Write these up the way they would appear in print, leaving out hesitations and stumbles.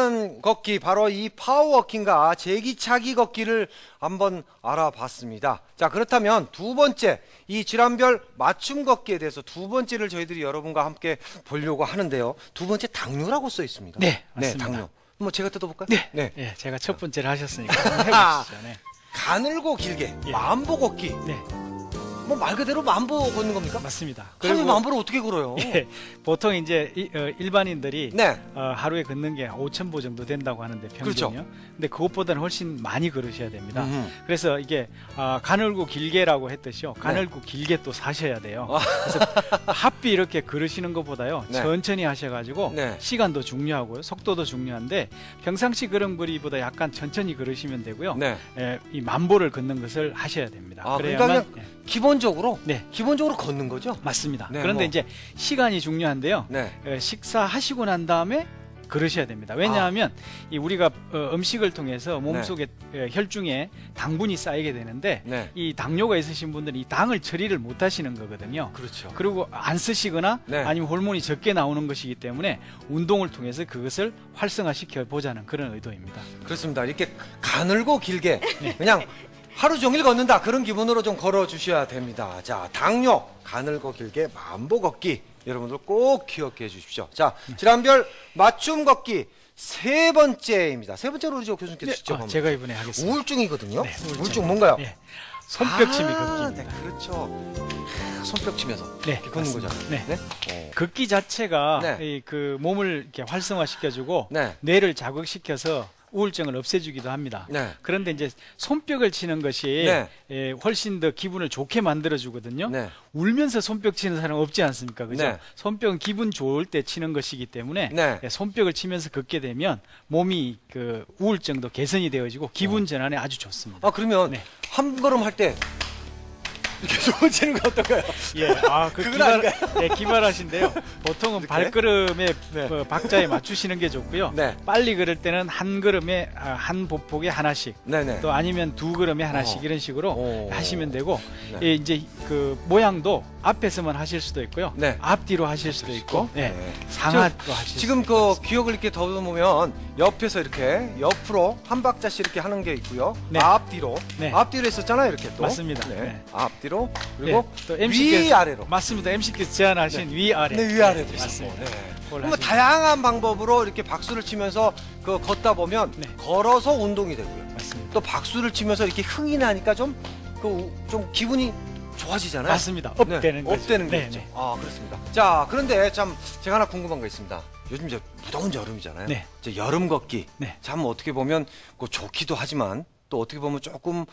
중요한 걷기, 바로 이 파워워킹과 제기차기 걷기를 한번 알아봤습니다. 자, 그렇다면 두 번째, 이 질환별 맞춤 걷기에 대해서 두 번째를 저희들이 여러분과 함께 보려고 하는데요. 두 번째, 당뇨라고 써 있습니다. 네, 맞습니다. 네, 당뇨. 뭐 제가 뜯어볼까요? 네. 네. 네, 제가 첫 번째를 하셨으니까 한번 해보시죠. 네. 가늘고 길게, 예. 만보 걷기. 네, 뭐 말 그대로 만보 걷는 겁니까? 맞습니다. 하루에 만보를 어떻게 걸어요? 예, 보통 이제 일반인들이 네. 하루에 걷는 게 5,000보 정도 된다고 하는데 평균요. 그렇죠. 근데 그것보다는 훨씬 많이 걸으셔야 됩니다. 음흠. 그래서 이게 가늘고 길게라고 했듯이요. 가늘고 길게 또 사셔야 돼요. 그래서 합비 이렇게 걸으시는 것보다요. 네. 천천히 하셔가지고 네. 시간도 중요하고요. 속도도 중요한데 평상시 걸음걸이보다 약간 천천히 걸으시면 되고요. 네. 이 만보를 걷는 것을 하셔야 됩니다. 아, 그래야만 그러니까 그냥 기본적으로 네. 기본적으로 걷는 거죠? 맞습니다. 네, 그런데 뭐. 이제 시간이 중요한데요. 네. 식사하시고 난 다음에 걸으셔야 됩니다. 왜냐하면 이 우리가 음식을 통해서 몸속에 혈중에 당분이 쌓이게 되는데 네. 이 당뇨가 있으신 분들은 이 당을 처리를 못 하시는 거거든요. 그렇죠. 그리고 안 쓰시거나 네. 아니면 호르몬이 적게 나오는 것이기 때문에 운동을 통해서 그것을 활성화시켜 보자는 그런 의도입니다. 그렇습니다. 이렇게 가늘고 길게 그냥 하루 종일 걷는다, 그런 기분으로 좀 걸어 주셔야 됩니다. 자, 당뇨 가늘고 길게 만보 걷기, 여러분들 꼭 기억해 주십시오. 자, 질환별 맞춤 걷기 세 번째입니다. 세 번째로 우리 교수님께서 직접 한번. 제가 이번에 하겠습니다. 우울증이거든요. 네, 우울증 뭔가요? 네. 손뼉치미 아, 걷기입니다. 네, 그렇죠. 손뼉 치면서 네, 이렇게 걷는 맞습니다. 거잖아요. 네. 네. 걷기 자체가 네. 그 몸을 이렇게 활성화시켜주고 네. 뇌를 자극시켜서 우울증을 없애주기도 합니다. 네. 그런데 이제 손뼉을 치는 것이 네. 훨씬 더 기분을 좋게 만들어주거든요. 네. 울면서 손뼉 치는 사람 없지 않습니까? 그죠? 네. 손뼉은 기분 좋을 때 치는 것이기 때문에 네. 손뼉을 치면서 걷게 되면 몸이 그 우울증도 개선이 되어지고 기분 전환에 아주 좋습니다. 아, 그러면 네. 한 걸음 할 때 이렇게 손 치는 거 어떨까요? 예, 그건 아닌가요? 기발하신데요. 보통은 이렇게? 발걸음의 네. 박자에 맞추시는 게 좋고요. 네. 빨리 걸을 때는 한 걸음에 한 보폭에 하나씩, 네네. 또 아니면 두 걸음에 하나씩 이런 식으로 오. 하시면 되고, 네. 예, 이제 그 모양도 앞에서만 하실 수도 있고요. 네. 앞뒤로 하실 수도 있고, 예, 네. 상하도 하실 수도 지금 있고. 그 기억을 이렇게 더듬으면 옆에서 이렇게 옆으로 한 박자씩 이렇게 하는 게 있고요. 네. 앞뒤로. 네. 앞뒤로 했었잖아요, 이렇게 또. 맞습니다. 네. 네. 앞뒤로. 그리고 예, 또 MC께서 위아래로. 맞습니다. MC께서 제안하신 위아래. 네, 위아래도 네, 있었고. 맞습니다. 네. 그걸 뭐 하시면 다양한 방법으로 이렇게 박수를 치면서 그 걷다 보면 네. 걸어서 운동이 되고요. 맞습니다. 또 박수를 치면서 이렇게 흥이 나니까 좀 기분이 좋아지잖아요. 맞습니다. 업되는 거죠. 업되는 네, 거죠. 네. 아, 그렇습니다. 자, 그런데 참 제가 하나 궁금한 거 있습니다. 요즘 이제 무더운 여름이잖아요. 네. 이제 여름 걷기. 네. 참 어떻게 보면 좋기도 하지만 또 어떻게 보면 조금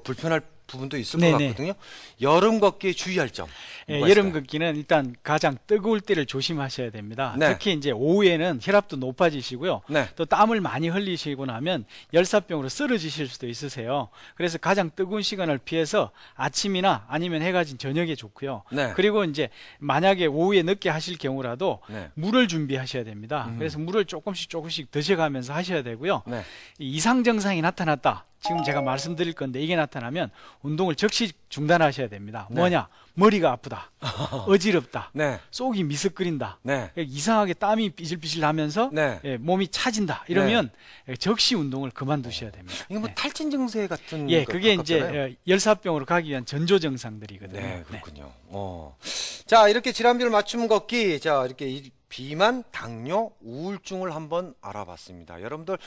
불편할 부분도 있을 네, 것 네. 같거든요. 여름 걷기에 주의할 점. 예, 뭐가 여름 있을까요? 걷기는 일단 가장 뜨거울 때를 조심하셔야 됩니다. 네. 특히 이제 오후에는 혈압도 높아지시고요. 네. 또 땀을 많이 흘리시고 나면 열사병으로 쓰러지실 수도 있으세요. 그래서 가장 뜨거운 시간을 피해서 아침이나 아니면 해가 진 저녁에 좋고요. 네. 그리고 이제 만약에 오후에 늦게 하실 경우라도 네. 물을 준비하셔야 됩니다. 그래서 물을 조금씩 드셔가면서 하셔야 되고요. 네. 이 이상 증상이 나타났다. 지금 제가 말씀드릴 건데 이게 나타나면 운동을 즉시 중단하셔야 됩니다. 네. 뭐냐? 머리가 아프다. 어지럽다. 네. 속이 미석거린다. 네. 이상하게 땀이 삐질삐질 나면서 네. 몸이 차진다. 이러면 적시 운동을 그만두셔야 됩니다. 이게 뭐 네. 탈진 증세 같은 예, 것 그게 가깝잖아요. 이제 열사병으로 가기 위한 전조 증상들이거든요. 네, 그렇군요. 자, 이렇게 질환별 맞춤 걷기, 자, 이렇게 비만, 당뇨, 우울증을 한번 알아봤습니다. 여러분들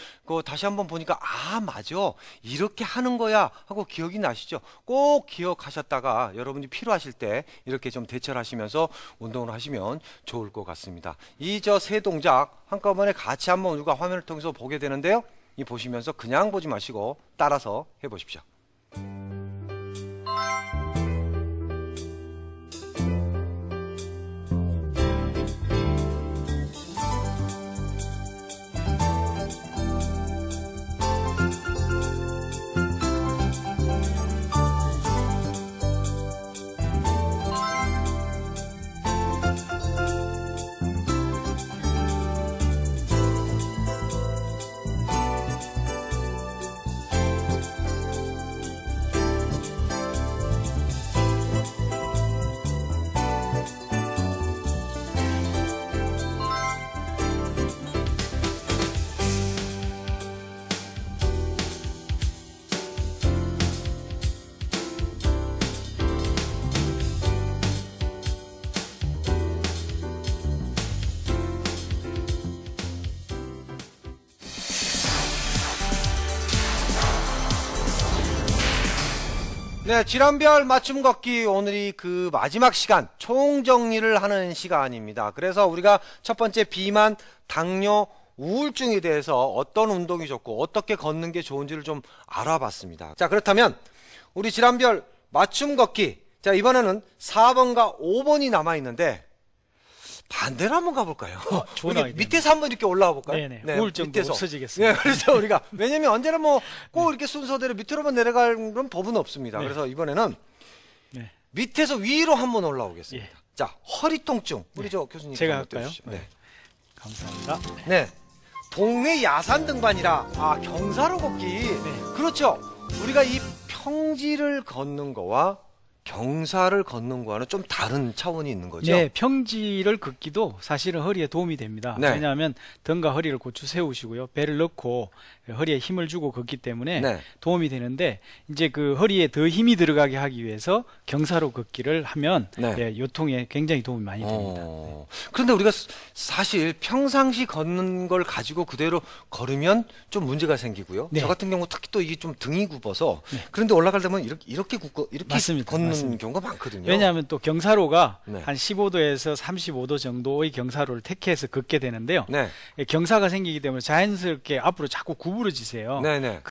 다시 한번 보니까 맞아, 이렇게 하는 거야 하고 기억이 나시죠? 꼭 기억하셨다가 여러분이 필요하실 때 이렇게 좀 대처를 하시면서 운동을 하시면 좋을 것 같습니다. 이 세 동작 한꺼번에 같이 한번 우리가 화면을 통해서 보게 되는데요. 이 보시면서 그냥 보지 마시고 따라서 해보십시오. 네, 질환별 맞춤 걷기 오늘이 그 마지막 시간 총정리를 하는 시간입니다. 그래서 우리가 첫 번째 비만, 당뇨, 우울증에 대해서 어떤 운동이 좋고 어떻게 걷는 게 좋은지를 좀 알아봤습니다. 자, 그렇다면 우리 질환별 맞춤 걷기, 자, 이번에는 4번과 5번이 남아있는데 반대로 한번 가볼까요? 좋은 우리 아이디어입니다. 밑에서 한번 이렇게 올라와 볼까요? 네네. 우울증도 없어지겠습니다. 네, 그래서 우리가 왜냐면 언제나 뭐 꼭 이렇게 순서대로 밑으로만 내려가는 법은 없습니다. 네. 그래서 이번에는 네. 밑에서 위로 한번 올라오겠습니다. 예. 자, 허리 통증 우리 네. 저 교수님 제가 한번 할까요? 떼주시죠. 네. 감사합니다. 네. 동네 야산 등반이라 경사로 걷기. 그렇죠. 우리가 이 평지를 걷는 거와 경사를 걷는 거와는 좀 다른 차원이 있는 거죠. 네, 평지를 걷기도 사실은 허리에 도움이 됩니다. 네. 왜냐하면 등과 허리를 고추 세우시고요. 배를 넣고 허리에 힘을 주고 걷기 때문에 네. 도움이 되는데 이제 그 허리에 더 힘이 들어가게 하기 위해서 경사로 걷기를 하면 네. 예, 요통에 굉장히 도움이 많이 됩니다. 그런데 우리가 사실 평상시 걷는 걸 가지고 그대로 걸으면 좀 문제가 생기고요. 네. 저 같은 경우 특히 또 이게 좀 등이 굽어서 네. 그런데 올라갈 때면 이렇게 굽고 이렇게 맞습니다. 걷는 맞습니다. 경우가 많거든요. 왜냐하면 또 경사로가 네. 한 15도에서 35도 정도의 경사로를 택해서 걷게 되는데요. 네. 경사가 생기기 때문에 자연스럽게 앞으로 자꾸 구부러지세요. 네네.